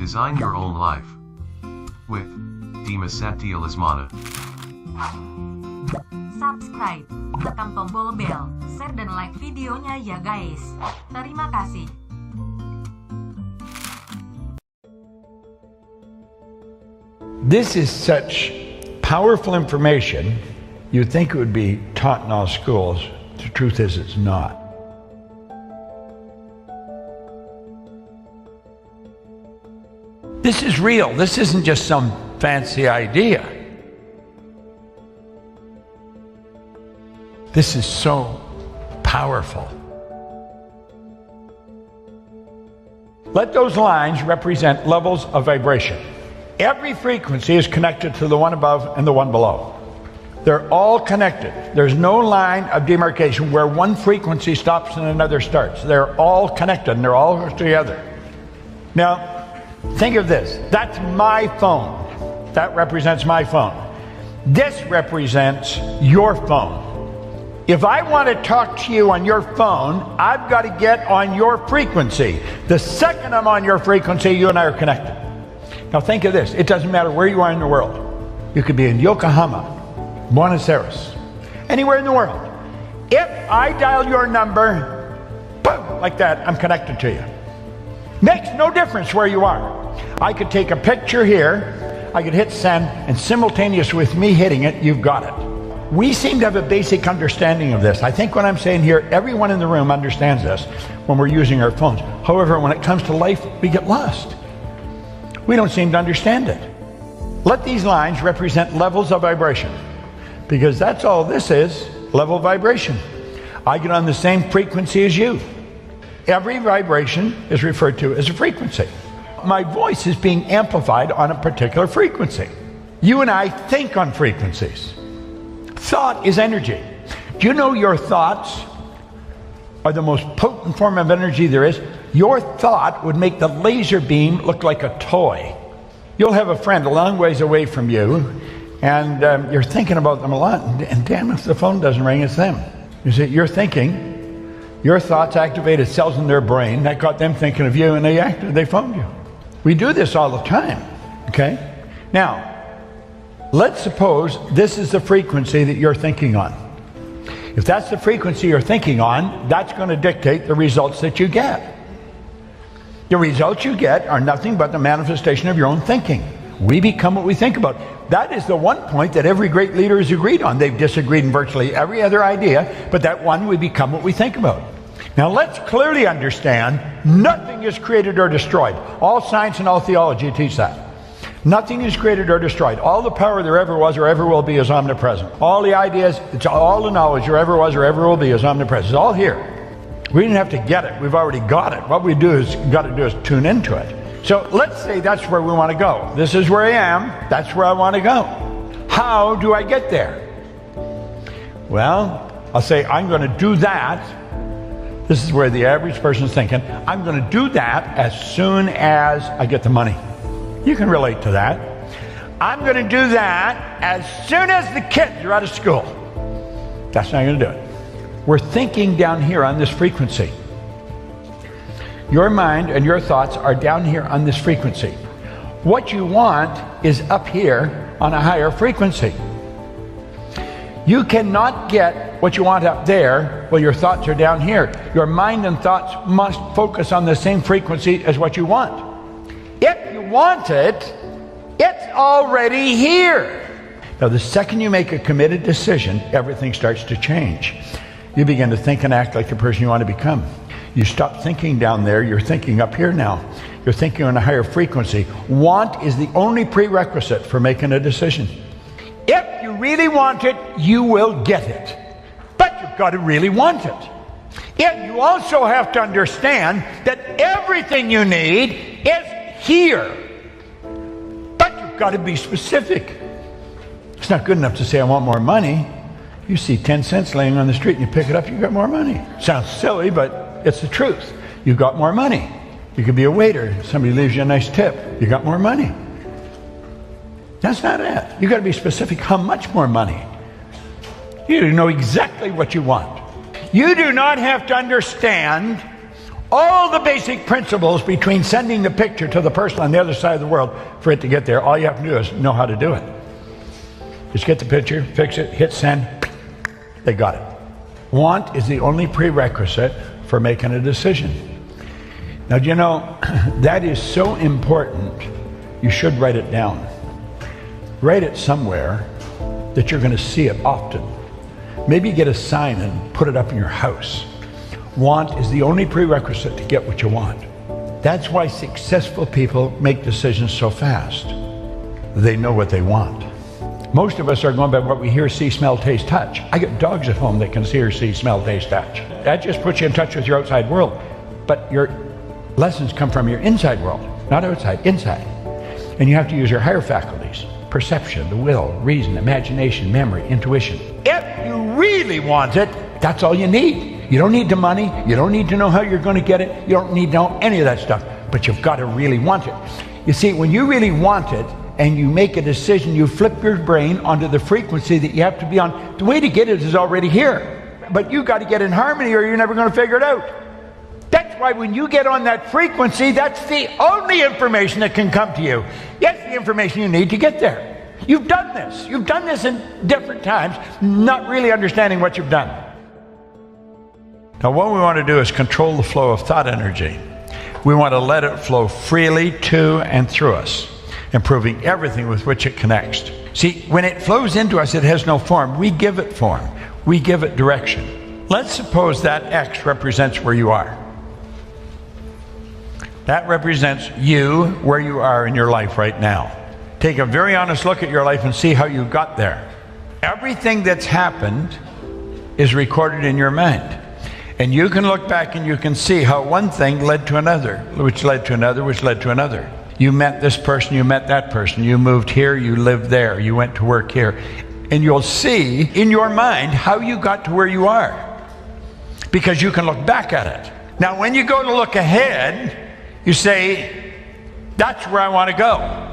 Design your own life. With Dimas Satya Lesmana. Subscribe, tekan tombol bel, share dan like videonya ya guys. Terima kasih. This is such powerful information, you'd think it would be taught in all schools. The truth is it's not. This is real. This isn't just some fancy idea. This is so powerful. Let those lines represent levels of vibration. Every frequency is connected to the one above and the one below. They're all connected. There's no line of demarcation where one frequency stops and another starts. They're all connected and they're all together. Now, think of this. That's my phone. That represents my phone. This represents your phone. If I want to talk to you on your phone, I've got to get on your frequency. The second I'm on your frequency, you and I are connected. Now think of this. It doesn't matter where you are in the world. You could be in Yokohama, Buenos Aires, anywhere in the world. If I dial your number, boom, like that, I'm connected to you. Makes no difference where you are. I could take a picture here, I could hit send, and simultaneous with me hitting it, you've got it. We seem to have a basic understanding of this. I think what I'm saying here, everyone in the room understands this when we're using our phones. However, when it comes to life, we get lost. We don't seem to understand it. Let these lines represent levels of vibration, because that's all this is, level vibration. I get on the same frequency as you. Every vibration is referred to as a frequency. My voice is being amplified on a particular frequency. You and I think on frequencies. Thought is energy. Do you know your thoughts are the most potent form of energy there is? Your thought would make the laser beam look like a toy. You'll have a friend a long ways away from you, and you're thinking about them a lot, and damn if the phone doesn't ring, it's them. You see, you're thinking, your thoughts activated cells in their brain, that got them thinking of you, and they phoned you. We do this all the time, okay? Now, let's suppose this is the frequency that you're thinking on. If that's the frequency you're thinking on, that's going to dictate the results that you get. The results you get are nothing but the manifestation of your own thinking. We become what we think about. That is the one point that every great leader has agreed on. They've disagreed in virtually every other idea, but that one, we become what we think about. Now let's clearly understand, nothing is created or destroyed. All science and all theology teach that. Nothing is created or destroyed. All the power there ever was or ever will be is omnipresent. All the ideas, all the knowledge there ever was or ever will be is omnipresent. It's all here. We didn't have to get it. We've already got it. What we got to do is tune into it. So let's say that's where we want to go. This is where I am. That's where I want to go. How do I get there? Well, I'll say I'm going to do that. This is where the average person is thinking. I'm going to do that as soon as I get the money. You can relate to that. I'm going to do that as soon as the kids are out of school. That's not going to do it. We're thinking down here on this frequency. Your mind and your thoughts are down here on this frequency. What you want is up here on a higher frequency. You cannot get what you want up there while your thoughts are down here. Your mind and thoughts must focus on the same frequency as what you want. If you want it, it's already here. Now, the second you make a committed decision, everything starts to change. You begin to think and act like the person you want to become. You stop thinking down there, you're thinking up here now. You're thinking on a higher frequency. Want is the only prerequisite for making a decision. If you really want it, you will get it. But you've got to really want it. Yet you also have to understand that everything you need is here. But you've got to be specific. It's not good enough to say, I want more money. You see 10 cents laying on the street and you pick it up, you got more money. Sounds silly, but it's the truth. You got more money. You could be a waiter. Somebody leaves you a nice tip. You got more money. That's not it. You got to be specific. How much more money? You know exactly what you want. You do not have to understand All the basic principles between sending the picture to the person on the other side of the world for it to get there. All you have to do is know how to do it. Just get the picture, fix it, hit send, they got it. Want is the only prerequisite for making a decision. Now, do you know, that is so important, you should write it down. Write it somewhere that you're going to see it often. Maybe get a sign and put it up in your house. Want is the only prerequisite to get what you want. That's why successful people make decisions so fast. They know what they want. Most of us are going by what we hear, see, smell, taste, touch. I got dogs at home that can hear, see, smell, taste, touch. That just puts you in touch with your outside world. But your lessons come from your inside world, not outside, inside. And you have to use your higher faculties: perception, the will, reason, imagination, memory, intuition. If you really want it, that's all you need. You don't need the money. You don't need to know how you're going to get it. You don't need to know any of that stuff. But you've got to really want it. You see, when you really want it and you make a decision, you flip your brain onto the frequency that you have to be on. The way to get it is already here. But you've got to get in harmony or you're never going to figure it out. That's why when you get on that frequency, that's the only information that can come to you. Yes, the information you need to get there. You've done this. You've done this in different times, not really understanding what you've done. Now, what we want to do is control the flow of thought energy. We want to let it flow freely to and through us, improving everything with which it connects. See, when it flows into us, it has no form. We give it form. We give it direction. Let's suppose that X represents where you are. That represents you, where you are in your life right now. Take a very honest look at your life and see how you got there. Everything that's happened is recorded in your mind. And you can look back and you can see how one thing led to another, which led to another, which led to another. You met this person, you met that person, you moved here, you lived there, you went to work here. And you'll see in your mind how you got to where you are, because you can look back at it. Now, when you go to look ahead, you say, that's where I want to go.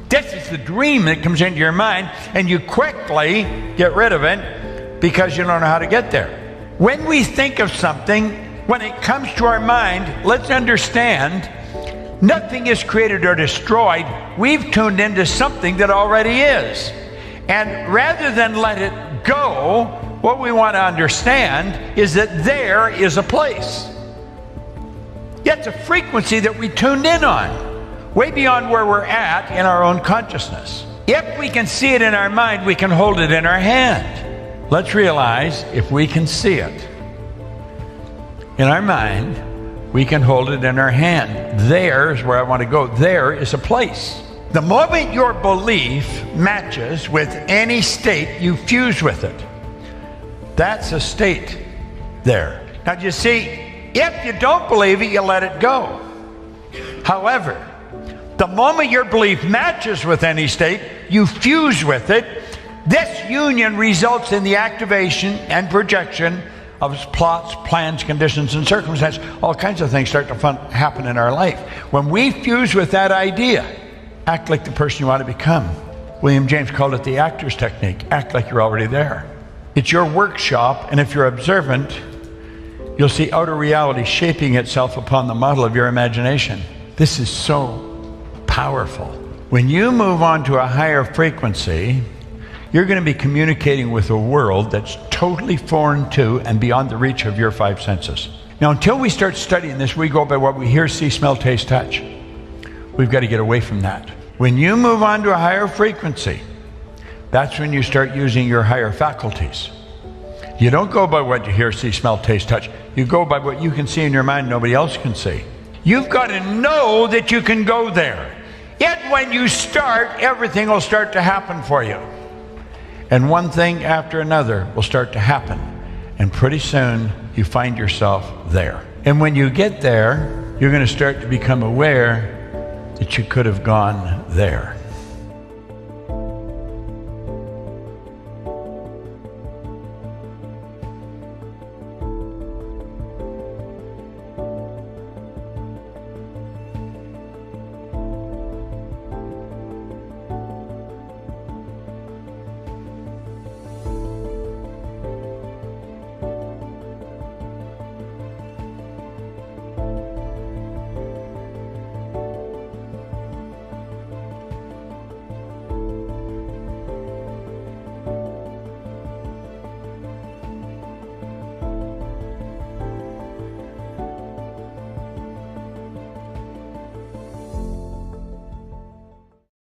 This is the dream that comes into your mind, and you quickly get rid of it because you don't know how to get there. When we think of something, when it comes to our mind, let's understand nothing is created or destroyed. We've tuned into something that already is. And rather than let it go, what we want to understand is that there is a place. It's a frequency that we tuned in on, way beyond where we're at in our own consciousness. If we can see it in our mind, we can hold it in our hand. Let's realize if we can see it in our mind, we can hold it in our hand. There's where I want to go. There is a place. The moment your belief matches with any state, you fuse with it. That's a state there. Now, you see, if you don't believe it, you let it go. However, the moment your belief matches with any state, you fuse with it. This union results in the activation and projection of plots, plans, conditions, and circumstances. All kinds of things start to happen in our life. When we fuse with that idea, act like the person you want to become. William James called it the actor's technique. Act like you're already there. It's your workshop, and if you're observant, you'll see outer reality shaping itself upon the model of your imagination. This is so powerful. When you move on to a higher frequency, you're going to be communicating with a world that's totally foreign to and beyond the reach of your five senses. Now, until we start studying this, we go by what we hear, see, smell, taste, touch. We've got to get away from that. When you move on to a higher frequency, that's when you start using your higher faculties. You don't go by what you hear, see, smell, taste, touch. You go by what you can see in your mind nobody else can see. You've got to know that you can go there. Yet when you start, everything will start to happen for you. And one thing after another will start to happen. And pretty soon, you find yourself there. And when you get there, you're going to start to become aware that you could have gone there.